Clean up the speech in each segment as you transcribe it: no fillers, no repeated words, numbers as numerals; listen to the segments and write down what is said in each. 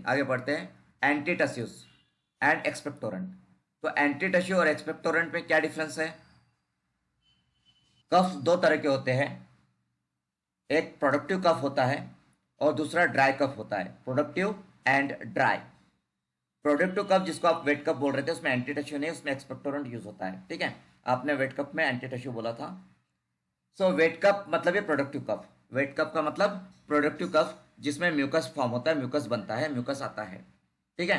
आगे बढ़ते हैं। एंटीटस्यूस एंड एक्सपेक्टोरेंट। तो एंटीटस्यू और एक्सपेक्टोरेंट में क्या डिफरेंस है? कफ दो तरह के होते हैं, एक प्रोडक्टिव कफ होता है और दूसरा ड्राई कफ होता है। Productive and dry. Productive cough जिसको आप वेट कफ बोल रहे थे उसमें एंटीटस्यू नहीं, उसमें एक्सपेक्टोरेंट यूज होता है। ठीक है, आपने वेट कफ में एंटीटस्यू बोला था। सो वेट कफ मतलब ये प्रोडक्टिव कफ। वेट कफ का मतलब प्रोडक्टिव कफ जिसमें म्यूकस फॉर्म होता है, म्यूकस बनता है, म्यूकस आता है। ठीक है।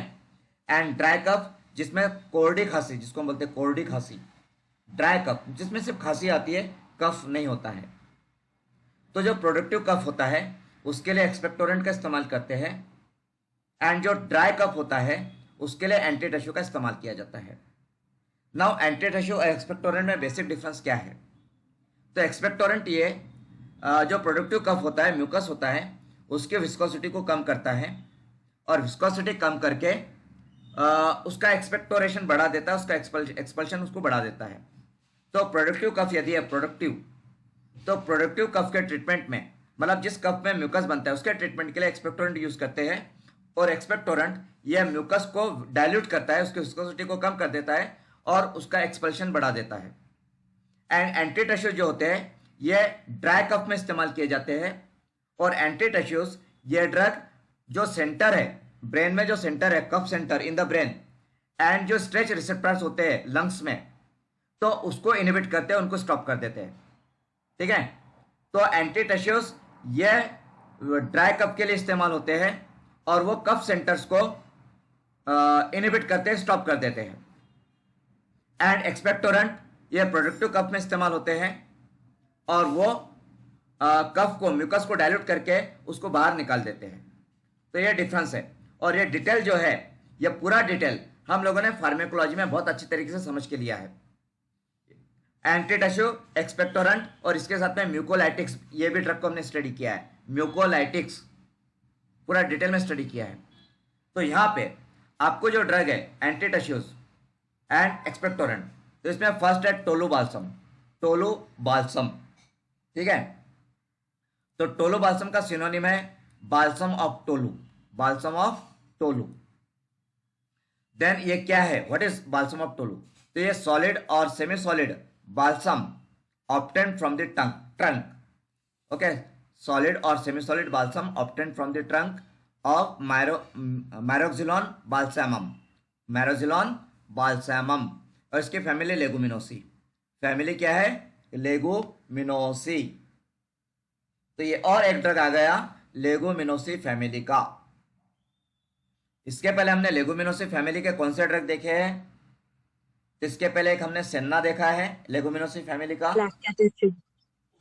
एंड ड्राई कफ जिसमें कोरडी खांसी, जिसको हम बोलते हैं कोरडी खांसी। ड्राई कफ जिसमें सिर्फ खांसी आती है, कफ नहीं होता है। तो जो प्रोडक्टिव कफ होता है उसके लिए एक्सपेक्टोरेंट का इस्तेमाल करते हैं, एंड जो ड्राई कफ होता है उसके लिए एंटीटस्यू का इस्तेमाल किया जाता है। नाउ एंटीटस्यू और एक्सपेक्टोरेंट में बेसिक डिफरेंस क्या है? तो एक्सपेक्टोरेंट ये जो प्रोडक्टिव कफ होता है, म्यूकस होता है, उसके विस्कोसिटी को कम करता है और विस्कोसिटी कम करके उसका एक्सपेक्टोरेशन बढ़ा देता है, उसका एक्सपल्शन उसको बढ़ा देता है। तो प्रोडक्टिव कफ यदि है प्रोडक्टिव, तो प्रोडक्टिव कफ के ट्रीटमेंट में, मतलब जिस कफ में म्यूकस बनता है उसके ट्रीटमेंट के लिए एक्सपेक्टोरेंट यूज करते हैं। और एक्सपेक्टोरेंट यह म्यूकस को डाइल्यूट करता है, उसकी विस्कोसिटी को कम कर देता है और उसका एक्सपल्शन बढ़ा देता है। एंड एंटीटस्यूज जो होते हैं ये ड्राई कफ में इस्तेमाल किए जाते हैं। और एंटीटस्यूज ये ड्रग जो सेंटर है ब्रेन में, जो सेंटर है cough centre in the brain, and जो स्ट्रेच रिसेप्टर्स होते हैं लंग्स में, तो उसको इनहिबिट करते हैं, उनको स्टॉप कर देते हैं। ठीक है। तो एंटीटस्यूज ये ड्राई कफ के लिए इस्तेमाल होते हैं और वो कफ सेंटर्स को इनहिबिट करते हैं, स्टॉप कर देते हैं। एंड एक्सपेक्टोरेंट ये प्रोडक्टिव कफ में इस्तेमाल होते हैं और वो कफ को, म्यूकस को डाइल्यूट करके उसको बाहर निकाल देते हैं। तो ये डिफरेंस है। और ये डिटेल जो है, ये पूरा डिटेल हम लोगों ने फार्मेकोलॉजी में बहुत अच्छी तरीके से समझ के लिया है। एंटीटस्यू, एक्सपेक्टोरेंट और इसके साथ में म्यूकोलाइटिक्स, ये भी ड्रग को हमने स्टडी किया है। म्यूकोलाइटिक्स पूरा डिटेल में स्टडी किया है। तो यहाँ पे आपको जो ड्रग है एंटीटस्यूज एंड एक्सपेक्टोरेंट, तो इसमें फर्स्ट है टोलू बाल्सम। टोलू बाल्सम, ठीक है। तो टोलू बाल्सम का सिनोनिम है balsam of tolu, balsam of tolu. Then ये क्या है, what is balsam of tolu? तो ये सॉलिड और semi solid balsam obtained from the trunk. Okay, solid और semi solid balsam obtained from the trunk of Myroxylon balsamum, Myroxylon balsamum. और इसकी family लेगुमिनोसी। Family क्या है? लेगुमिनोसी। तो ये और एक ड्रग आ गया लेगुमिनोसी फैमिली का। इसके पहले हमने लेगुमिनोसी फैमिली के कौन से ड्रग देखे हैं? इसके पहले एक हमने सेन्ना देखा है लेगुमिनोसी फैमिली का,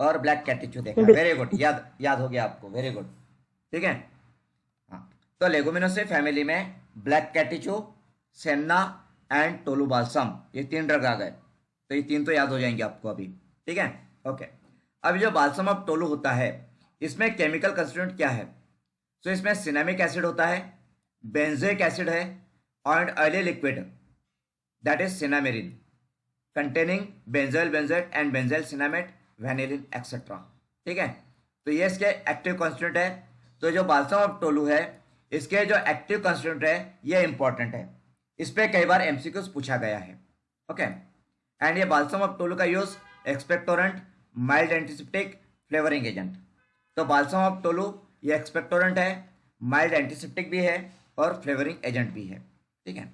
और ब्लैक कैटिचू देखा है। वेरी गुड, याद हो गया आपको, वेरी गुड। ठीक है। हाँ, तो लेगुमिनोसी फैमिली में black catechu, senna and tolu balsam, ये तीन ड्रग आ गए। तो ये तीन तो याद हो जाएंगे आपको अभी। ठीक है, ओके। अब जो बाल्सम ऑफ टोलू होता है इसमें केमिकल कंस्टिट्यूएंट क्या है? तो इसमें सिनेमिक एसिड होता है, बेंजोइक एसिड है, और oily liquid that is cinnamein containing benzyl benzoate and benzyl cinnamate, vanillin etcetera. ठीक है। तो ये इसके एक्टिव कॉन्स्टिट्यूएंट है। तो जो बाल्सम ऑफ टोलू है इसके जो एक्टिव कॉन्स्टिट्यूएंट है ये इंपॉर्टेंट है, इस पे कई बार एमसीक्यूज पूछा गया है। ओके। एंड ये बाल्सम ऑफ टोलू का use expectorant, mild antiseptic, flavouring agent. तो बाल्सम ऑफ टोलू ये एक्सपेक्टोरेंट है, माइल्ड एंटीसेप्टिक भी है और फ्लेवरिंग एजेंट भी है। ठीक है।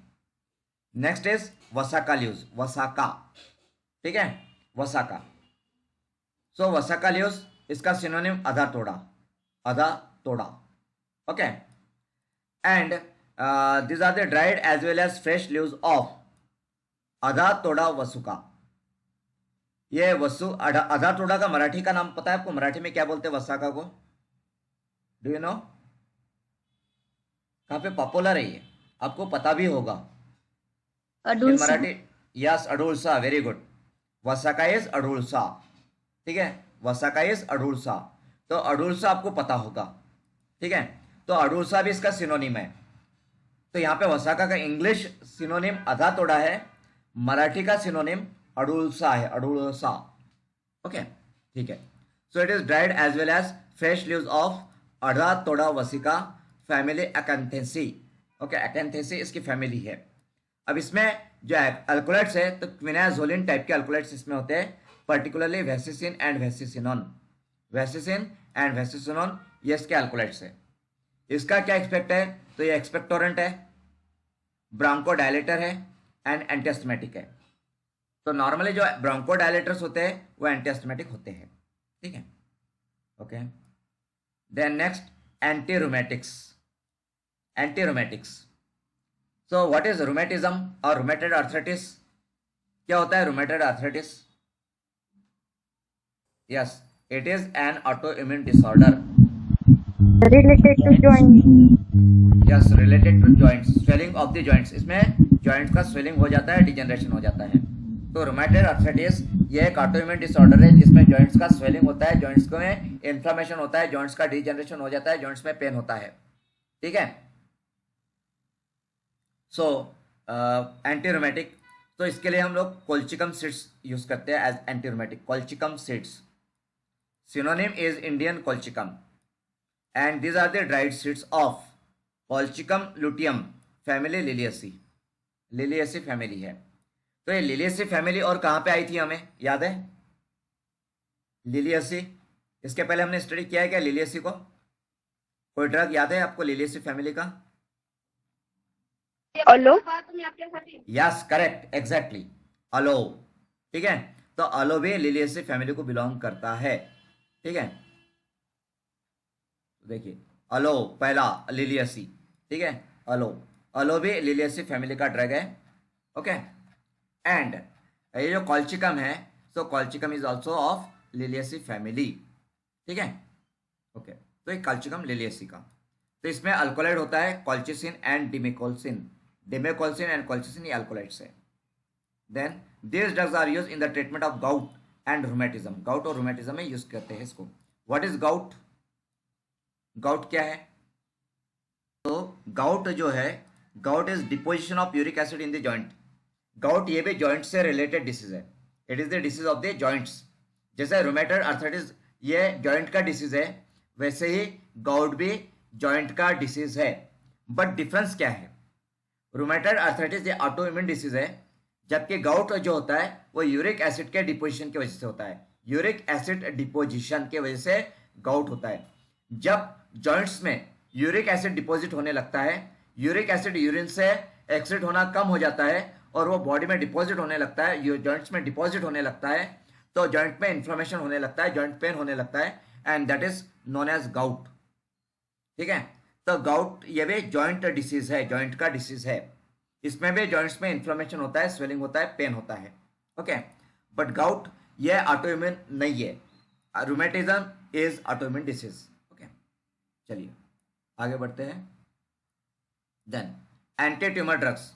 Next is वसाका use, वसाका। ठीक है, वसाका। सो वसाका यूज, इसका सिनोनिम आधा तोड़ा, आधा तोड़ा। Okay. And these are the dried as well as fresh leaves of आधा तोड़ा वसुका। ये आधा तोड़ा का मराठी का नाम पता है आपको? मराठी में क्या बोलते हैं वसाका को? Do you know? काफी पॉपुलर है ये, आपको पता भी होगा इन मराठी। यस, अडुळसा, वेरी गुड। वसाका इज अडुळसा। ठीक है, वसाका इज अडुळसा। तो अडुळसा आपको पता होगा। ठीक है, तो अडुळसा भी इसका सिनोनिम है। तो यहाँ पे वसाका का इंग्लिश सिनोनिम आधा तोड़ा है, मराठी का सिनोनिम अडुळसा है, अडुळसा। ओके, ठीक है। So it is dried as well as fresh leaves of adhatoda vasica, family acanthaceae. Okay, acanthaceae इसकी फैमिली है। अब इसमें जो अल्कोलाइड्स है तो क्विनाजोलिन टाइप के अल्कोलाइड्स इसमें होते हैं, पर्टिकुलरली वेसिसिन एंड वेसिसिनोन। वेसिसिन एंड वेसिसिनोन ये इसके अल्कोलाइड्स है। इसका क्या एक्सपेक्ट है, तो ये एक्सपेक्टोरेंट है, ब्रोंकोडायलेटर है एंड एंटीएस्थमेटिक है। तो नॉर्मली जो ब्रोंकोडायलेटर्स होते हैं वो एंटीएस्थमेटिक होते हैं, ठीक है। Okay, then next antirheumatics. Antirheumatics, so what is rheumatism और रूमेटॉइड आर्थराइटिस? क्या होता है rheumatoid arthritis? Yes, it is an autoimmune disorder related to joint. Yes, related to joints, swelling of the joints. इसमें जॉइंट्स का swelling हो जाता है, degeneration हो जाता है। तो रूमेटॉइड आर्थराइटिस ये एक ऑटोइम्यून डिसऑर्डर है जिसमें जॉइंट्स का स्वेलिंग होता है, जॉइंट्स में इन्फ्लेमेशन होता है, जॉइंट्स का डिजेनरेशन हो जाता है, जॉइंट्स में पेन होता है, ठीक है। सो एंटीरूमेटिक, तो इसके लिए हम लोग कोल्चिकम सीड्स यूज करते हैं as antirheumatic. Colchicum seeds, synonym is Indian colchicum and these are the dried seeds of Colchicum luteum family Liliaceae। Liliaceae family है। तो ये लिलियसी फैमिली और कहाँ पे आई थी हमें याद है? लिलियसी, इसके पहले हमने स्टडी किया है क्या लिलियसी को? कोई ड्रग याद है आपको लिलियसी फैमिली का? अलो, यस करेक्ट, एग्जैक्टली, अलो, ठीक है। तो अलो भी लिलियसी फैमिली को बिलोंग करता है, ठीक है। देखिए अलो पहला लिलियसी, ठीक है, अलो, अलो भी लिलियसी फैमिली का ड्रग है, ओके। एंड ये जो कॉल्चिकम है, so colchicum is also of Liliaceae family, ठीक है, ओके। तो ये कॉल्चिकम लिलियसी का, तो इसमें अल्कोलाइड होता है colchicine and demecolcine. Demecolcine and colchicine ये अल्कोलाइड्स है। Then this drugs are use in the treatment of gout and rheumatism. Gout और रूमेटिज्म में यूज करते हैं इसको। What is gout? गाउट क्या है? तो गाउट जो है, gout is deposition of uric acid in the joint. Gout ये भी जॉइंट से रिलेटेड डिसीज है, it is the disease of the joints. जैसे रूमेटॉइड आर्थराइटिस ये जॉइंट का डिसीज है, वैसे ही गाउट भी जॉइंट का डिसीज है। बट डिफरेंस क्या है? रूमेटॉइड आर्थराइटिस ये ऑटोइम्यून डिसीज है, जबकि गाउट जो होता है वो यूरिक एसिड के डिपोजिशन की वजह से होता है। यूरिक एसिड डिपोजिशन की वजह से गाउट होता है। जब जॉइंट्स में यूरिक एसिड डिपॉजिट होने लगता है, यूरिक एसिड यूरिन से एक्सिड होना कम हो जाता है और वो बॉडी में डिपॉजिट होने लगता है, जॉइंट्स में डिपॉजिट होने लगता है, तो जॉइंट में इन्फ्लेमेशन होने लगता है, जॉइंट पेन होने लगता है, and that is known as gout, ठीक है। तो गाउट ये भी जॉइंट डिसीज है, जॉइंट का डिसीज है। इसमें भी जॉइंट्स में इन्फ्लेमेशन होता है, स्वेलिंग होता है, पेन होता है, ओके। बट गाउट ये ऑटोइम्यून नहीं है। Rheumatism is autoimmune disease, okay. चलिए आगे बढ़ते हैं। Then anti tumour drugs.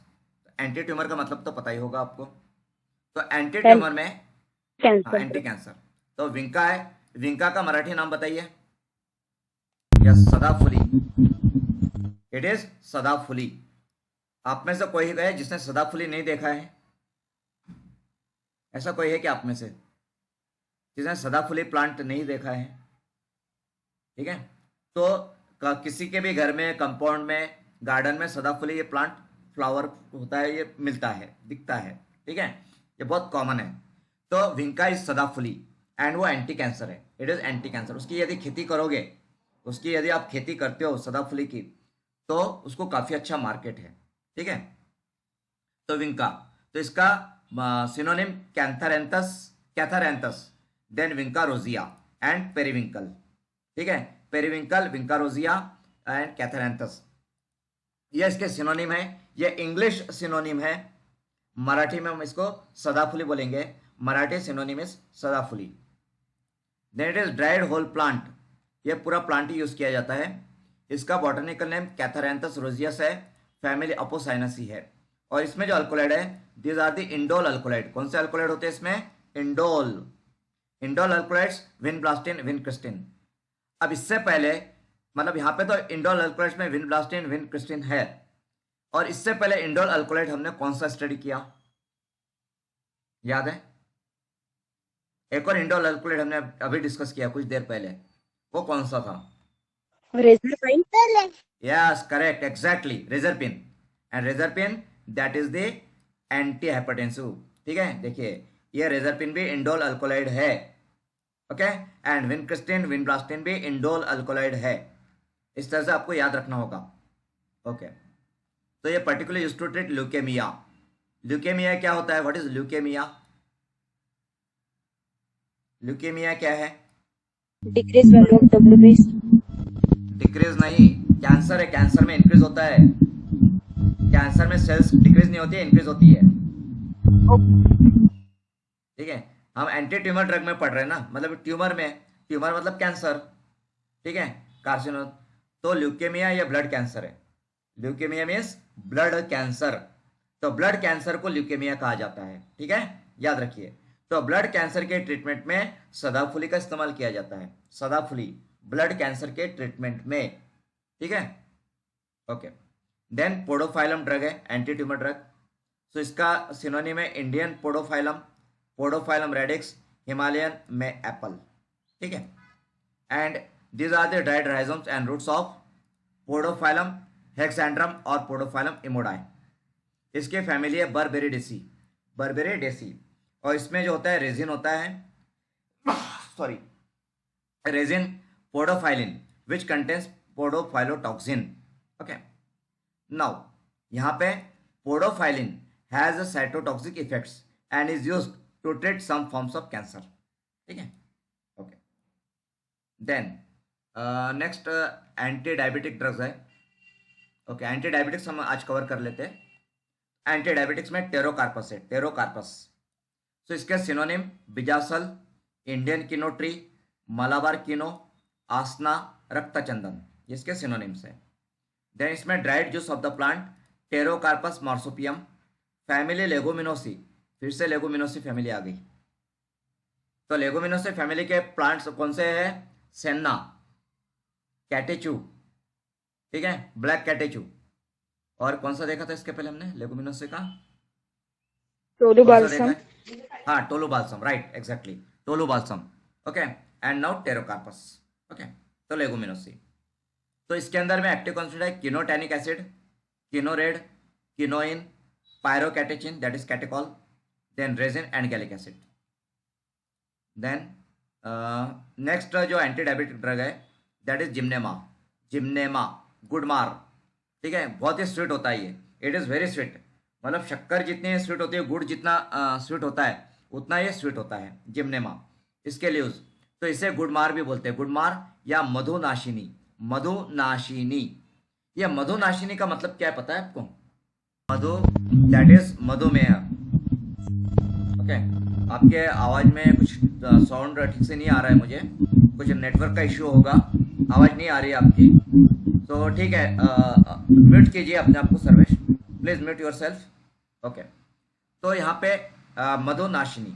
Anti tumour का मतलब तो पता ही होगा आपको। तो एंटी ट्यूमर में एंटी कैंसर, तो विंका है। विंका का मराठी नाम बताइए। यस, सदाफुली, इट इज सदाफुली। आप में से कोई है जिसने सदाफुली नहीं देखा है? ऐसा कोई है कि आप में से जिसने सदाफुली प्लांट नहीं देखा है? ठीक है, तो किसी के भी घर में, कंपाउंड में, गार्डन में सदाफुली ये प्लांट फ्लावर होता है, ये मिलता है, दिखता है, ठीक है, ये बहुत कॉमन है। तो विंका इज सदाफुली एंड वो एंटी कैंसर है, इट इज एंटी कैंसर। उसकी यदि खेती करोगे, उसकी यदि आप खेती करते हो सदाफुली की, तो उसको काफ़ी अच्छा मार्केट है, ठीक है। तो विंका, तो इसका synonym Catharanthus, Catharanthus, then vinca rosea and periwinkle, ठीक है। पेरीविंकल, विंका रोजिया एंड कैथरैंथस, ये इसके सिनोनिम है। ये इंग्लिश सिनोनिम है, मराठी में हम इसको सदाफुली बोलेंगे। Marathi synonym is sadaphuli. Then it is dried whole plant, ये पूरा प्लांट ही यूज किया जाता है। इसका बॉटनिकल नेम कैथरैंथस रोजियस है, फैमिली अपोसाइनेसी है। और इसमें जो अल्कोलाइड है, these are the indole alkaloid. कौन से अल्कोलाइड होते हैं इसमें? Indole. Indole alkaloids vinblastine, vincristine. अब इससे पहले, मतलब यहाँ पे तो इंडोल अल्कोलाइड्स में विनब्लास्टिन, विनक्रिस्टिन है, और इससे पहले इंडोल अल्कोलाइड हमने कौन सा स्टडी किया, याद है? एक और इंडोल अल्कोलाइड हमने अभी डिस्कस किया कुछ देर पहले, वो कौन सा था? Reserpine. Yes correct, exactly, reserpine. And reserpine that is the anti hypertensive. ठीक है, देखिए ये रेजरपिन भी इंडोल अल्कोलाइड है। ओके, एंड विनक्रिस्टिन विनब्लास्टिन भी इंडोल अल्कोलाइड है। इस तरह से आपको याद रखना होगा। ओके, तो ये particular use to treat leukaemia. Leukaemia क्या होता है? What is leukaemia? ल्यूकेमिया क्या है? Decrease value of WBC. Decrease नहीं, कैंसर है, कैंसर में इंक्रीज होता है। कैंसर में सेल्स डिक्रीज नहीं होती है, इंक्रीज होती है। ठीक है, हम एंटी ट्यूमर ड्रग में पढ़ रहे हैं ना, मतलब ट्यूमर में, ट्यूमर मतलब कैंसर। ठीक है, कार्सिनो। तो ल्यूकेमिया या ब्लड कैंसर है। Leukaemia means blood cancer. तो ब्लड कैंसर को ल्यूकेमिया कहा जाता है। ठीक है, याद रखिए। तो ब्लड कैंसर के ट्रीटमेंट में सदाफुली का इस्तेमाल किया जाता है। सदाफुली ब्लड कैंसर के ट्रीटमेंट में। ठीक है, ओके। देन पोडोफाइलम ड्रग है, एंटी ट्यूमर ड्रग। सो इसका सिनोनिम है Indian podophyllum, podophyllum radix, Himalayan may apple. ठीक है, and these are the dried rhizomes and roots of podophyllum hexandrum और पोडोफाइलम इमोडाई। इसके फैमिली है बर्बेरिडेसी, बर्बेरिडेसी। और इसमें जो होता है रेजिन होता है, sorry, resin podophyllin which contains podophyllotoxin. Okay, now यहाँ पे podophyllin has cytotoxic effects and is used to treat some forms of cancer. ठीक है, okay. Then next anti diabetic drugs है। ओके, एंटी डायबिटिक्स हम आज cover कर लेते हैं। एंटी डायबिटिक्स में टेरोकार्पस है, टेरोकार्पस। तो इसके सिनोनिम बिजासल, Indian kino tree, Malabar kino, आसना, रक्तचंदन, इसके सिनोनिम्स है। देन इसमें dried juice of the plant Pterocarpus marsupium, family Leguminosae. फिर से लेगुमिनोसी फैमिली आ गई। तो लेगुमिनोसी फैमिली के प्लांट्स कौन से हैं? सेन्ना, कैटेचू, ठीक है, ब्लैक कैटेचू। और कौन सा देखा था इसके पहले हमने लेगुमिनोसी का? Tolu कौन सा देखा balsam. है? हाँ, tolu balsam, right, exactly, tolu balsam. Okay, and now pterocarpus. Okay, तो लेगुमिनोसी। तो इसके अंदर में एक्टिव कॉन्स्टिट्यूएंट है kinotannic acid, kinored, kinoin, pyrocatechin that is catechol, then resin and gallic acid. Then next जो एंटी डायबिटिक ड्रग है that is gymnema, gymnema gurmar. ठीक है, बहुत ही स्वीट होता है ये, इट इज़ वेरी स्वीट। मतलब शक्कर जितनी स्वीट होती है, गुड़ जितना स्वीट होता है, उतना ये स्वीट होता है जिम्नेमा। इसके लिए तो इसे गुडमार भी बोलते हैं, गुडमार या मधुनाशिनी, मधुनाशिनी। ये मधुनाशिनी का मतलब क्या है पता है आपको? मधु दैट इज मधुमेह। ओके, आपके आवाज में कुछ साउंड ठीक से नहीं आ रहा है, मुझे कुछ नेटवर्क का इश्यू होगा, आवाज नहीं आ रही है आपकी। तो ठीक है, म्यूट कीजिए अपने आप को Sarvesh, please mute your self. Okay, तो यहाँ पे मधुनाशिनी।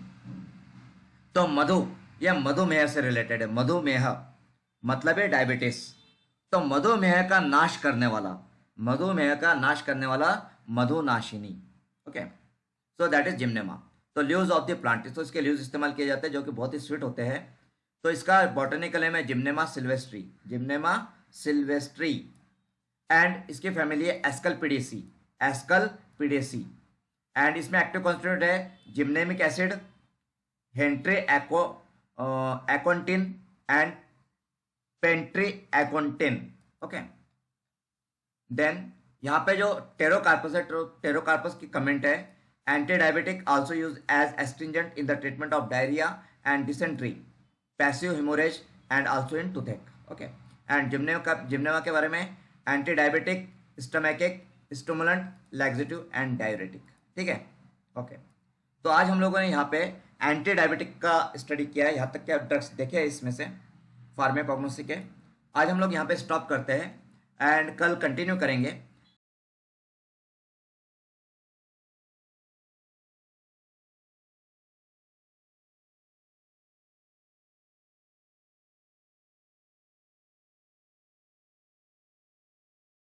तो मधु यह मधुमेह से रिलेटेड है। मधुमेह मतलब है डायबिटीज। तो मधुमेह का नाश करने वाला, मधुमेह का नाश करने वाला मधुनाशिनी। Okay, so that is Gymnema. तो लीव्स ऑफ द प्लांट, तो इसके लीव्स इस्तेमाल किए जाते हैं जो कि बहुत ही स्वीट होते हैं। तो इसका बॉटनिकल नेम है Gymnema sylvestre, Gymnema sylvestre. And इसकी फैमिली है एस्कलपिडेसी, एस्कलपिडेसी। एंड इसमें एक्टिव कॉन्स्टिट्यूएंट है gymnemic acid, hentriacontane and pentatriacontane. Okay, then यहाँ पे जो टेरोकार्पस है, टेरोकार्पस की कमेंट है anti diabetic also use as astringent in the treatment of diarrhoea and dysentery, passive haemorrhage and also in toothache. Okay, and Gymnema के बारे में anti diabetic, stomachic, stimulant, laxative and diuretic. ठीक है, okay. तो आज हम लोगों ने यहाँ पे एंटी डायबिटिक का स्टडी किया है, यहाँ तक क्या ड्रग्स देखे हैं इसमें से फार्माकोग्नोसी के। आज हम लोग यहाँ पे स्टॉप करते हैं एंड कल कंटिन्यू करेंगे।